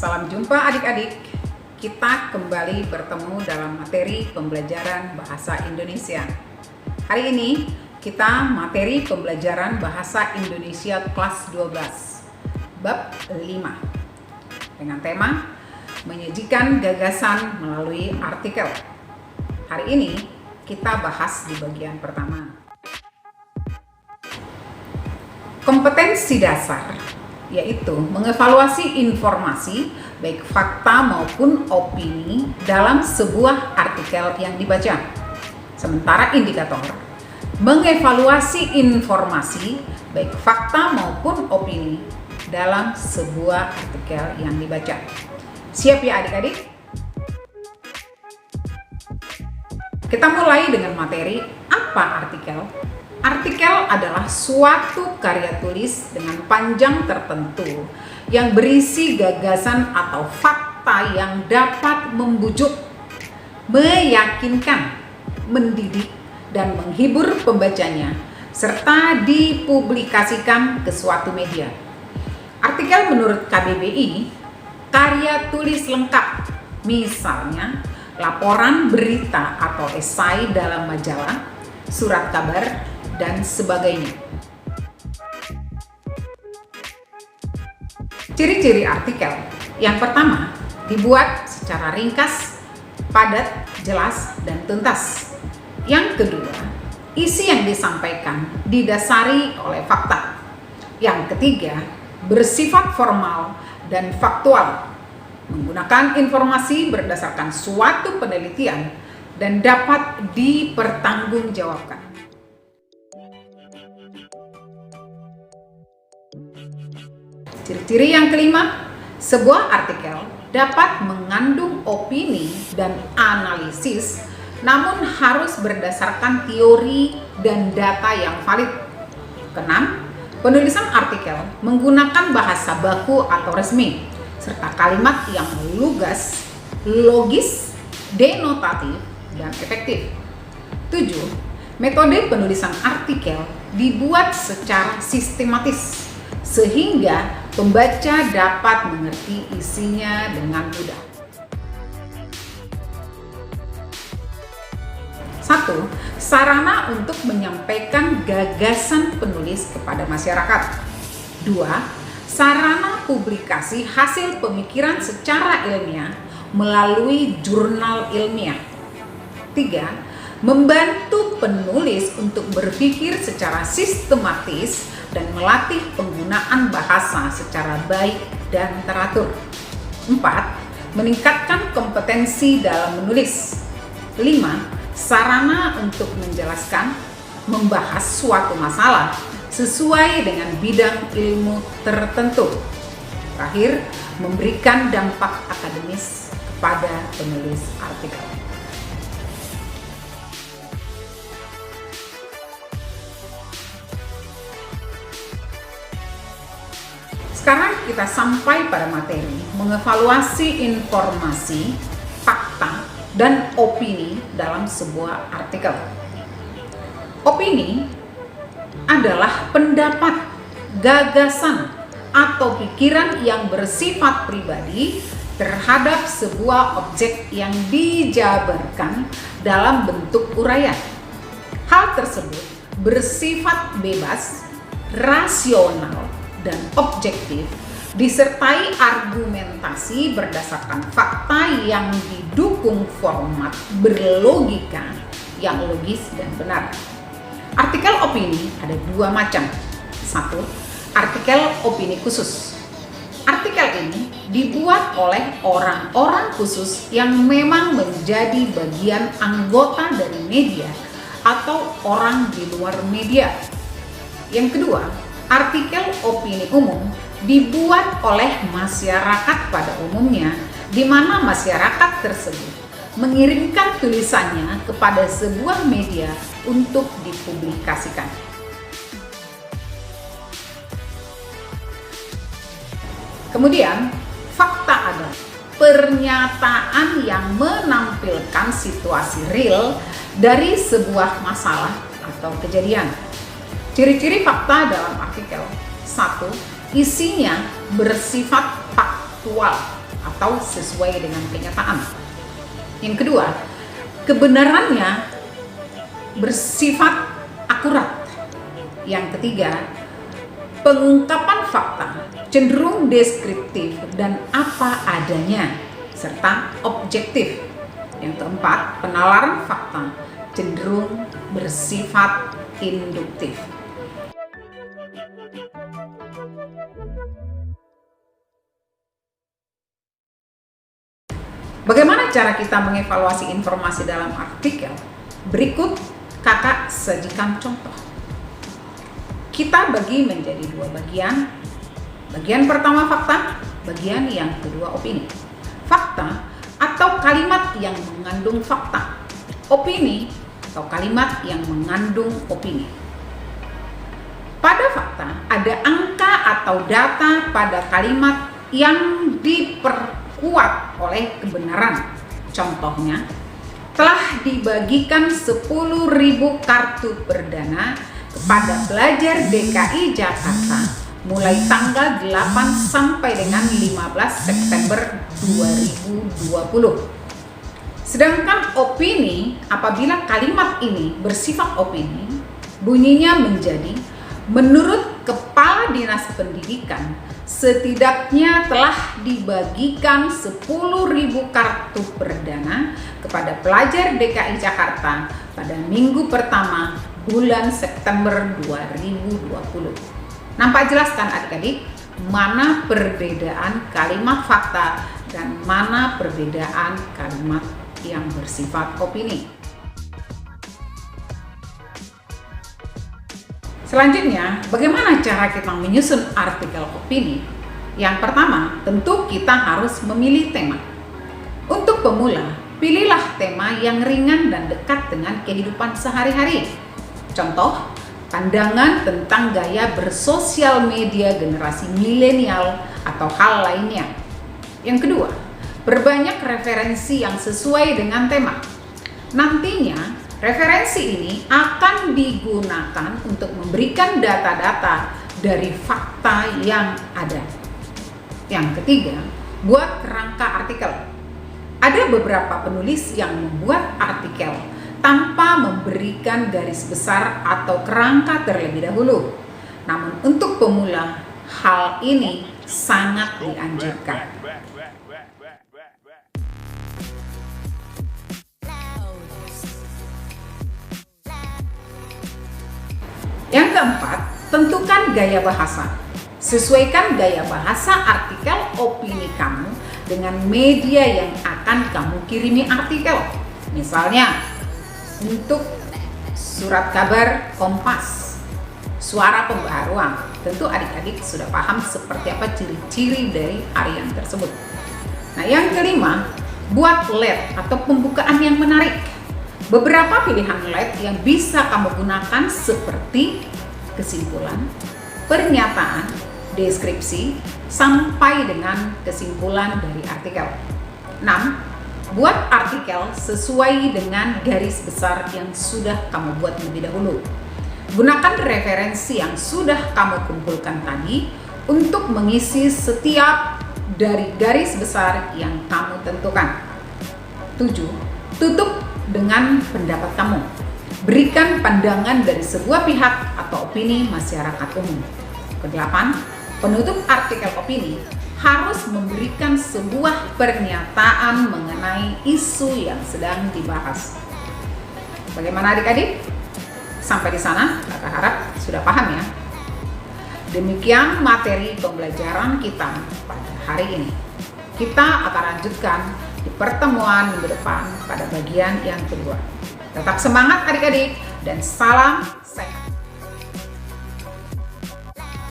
Salam jumpa adik-adik. Kita kembali bertemu dalam materi pembelajaran bahasa Indonesia. Hari ini kita materi pembelajaran bahasa Indonesia kelas 12 bab 5 dengan tema menyajikan gagasan melalui artikel. Hari ini kita bahas di bagian pertama. Kompetensi dasar yaitu mengevaluasi informasi baik fakta maupun opini dalam sebuah artikel yang dibaca. Sementara indikator mengevaluasi informasi baik fakta maupun opini dalam sebuah artikel yang dibaca. Siap ya adik-adik? Kita mulai dengan materi apa artikel. Artikel adalah suatu karya tulis dengan panjang tertentu yang berisi gagasan atau fakta yang dapat membujuk, meyakinkan, mendidik, dan menghibur pembacanya, serta dipublikasikan ke suatu media. Artikel menurut KBBI, karya tulis lengkap, misalnya laporan berita atau esai dalam majalah, surat kabar, dan sebagainya. Ciri-ciri artikel. Yang pertama, dibuat secara ringkas, padat, jelas, dan tuntas. Yang kedua, isi yang disampaikan didasari oleh fakta. Yang ketiga, bersifat formal dan faktual, menggunakan informasi berdasarkan suatu penelitian dan dapat dipertanggungjawabkan. Ciri-ciri yang kelima, sebuah artikel dapat mengandung opini dan analisis, namun harus berdasarkan teori dan data yang valid. Keenam, penulisan artikel menggunakan bahasa baku atau resmi, serta kalimat yang lugas, logis, denotatif, dan efektif. 7. Metode penulisan artikel dibuat secara sistematis, sehingga pembaca dapat mengerti isinya dengan mudah. 1. Sarana untuk menyampaikan gagasan penulis kepada masyarakat. 2. Sarana publikasi hasil pemikiran secara ilmiah melalui jurnal ilmiah. 3. Membantu penulis untuk berpikir secara sistematis dan melatih penggunaan bahasa secara baik dan teratur. 4. Meningkatkan kompetensi dalam menulis. 5. Sarana untuk menjelaskan, membahas suatu masalah sesuai dengan bidang ilmu tertentu. Terakhir, memberikan dampak akademis kepada penulis artikel. Sekarang kita sampai pada materi mengevaluasi informasi, fakta, dan opini dalam sebuah artikel. Opini adalah pendapat, gagasan, atau pikiran yang bersifat pribadi terhadap sebuah objek yang dijabarkan dalam bentuk uraian. Hal tersebut bersifat bebas, rasional, dan objektif, disertai argumentasi berdasarkan fakta yang didukung format berlogika yang logis dan benar. Artikel opini ada dua macam. 1. Artikel opini khusus. Artikel ini dibuat oleh orang-orang khusus yang memang menjadi bagian anggota dari media atau orang di luar media. Yang kedua, artikel opini umum dibuat oleh masyarakat pada umumnya, di mana masyarakat tersebut mengirimkan tulisannya kepada sebuah media untuk dipublikasikan. Kemudian, fakta adalah pernyataan yang menampilkan situasi real dari sebuah masalah atau kejadian. Ciri-ciri fakta dalam artikel. 1. Isinya bersifat faktual. atau sesuai dengan kenyataan. Yang kedua, kebenarannya bersifat akurat. Yang ketiga, pengungkapan fakta cenderung deskriptif dan apa adanya serta objektif. Yang keempat, penalaran fakta cenderung bersifat induktif. Bagaimana cara kita mengevaluasi informasi dalam artikel? Berikut kakak sajikan contoh. Kita bagi menjadi dua bagian. Bagian pertama fakta, bagian yang kedua opini. Fakta atau kalimat yang mengandung fakta. Opini atau kalimat yang mengandung opini. Pada fakta ada angka atau data pada kalimat yang diperkuat oleh kebenaran. Contohnya, telah dibagikan 10.000 kartu perdana kepada pelajar DKI Jakarta mulai tanggal 8 sampai dengan 15 September 2020. Sedangkan opini, apabila kalimat ini bersifat opini, bunyinya menjadi menurut Kepala Dinas Pendidikan setidaknya telah dibagikan 10.000 kartu perdana kepada pelajar DKI Jakarta pada minggu pertama bulan September 2020. Nampak jelas kan adik-adik mana perbedaan kalimat fakta dan mana perbedaan kalimat yang bersifat opini. Selanjutnya, bagaimana cara kita menyusun artikel opini? Yang pertama, tentu kita harus memilih tema. Untuk pemula, pilihlah tema yang ringan dan dekat dengan kehidupan sehari-hari. Contoh, pandangan tentang gaya bersosial media generasi milenial atau hal lainnya. Yang kedua, perbanyak referensi yang sesuai dengan tema. Nantinya, referensi ini akan digunakan untuk memberikan data-data dari fakta yang ada. Yang ketiga, buat kerangka artikel. Ada beberapa penulis yang membuat artikel tanpa memberikan garis besar atau kerangka terlebih dahulu. Namun untuk pemula, hal ini sangat dianjurkan. Yang keempat, tentukan gaya bahasa. Sesuaikan gaya bahasa artikel opini kamu dengan media yang akan kamu kirimi artikel. Misalnya, untuk surat kabar Kompas, Suara Pembaharuan, tentu adik-adik sudah paham seperti apa ciri-ciri dari harian tersebut. Nah, yang kelima, buat LED atau pembukaan yang menarik. Beberapa pilihan LED yang bisa kamu gunakan seperti kesimpulan, pernyataan, deskripsi, sampai dengan kesimpulan dari artikel. 6. Buat artikel sesuai dengan garis besar yang sudah kamu buat lebih dahulu. Gunakan referensi yang sudah kamu kumpulkan tadi untuk mengisi setiap dari garis besar yang kamu tentukan. 7. Tutup dengan pendapat kamu. Berikan pandangan dari sebuah pihak atau opini masyarakat umum. Ke-8, penutup artikel opini harus memberikan sebuah pernyataan mengenai isu yang sedang dibahas. Bagaimana adik-adik? Sampai di sana, kakak harap sudah paham ya. Demikian materi pembelajaran kita pada hari ini. Kita akan lanjutkan di pertemuan minggu depan pada bagian yang kedua. Tetap semangat adik-adik dan salam sehat.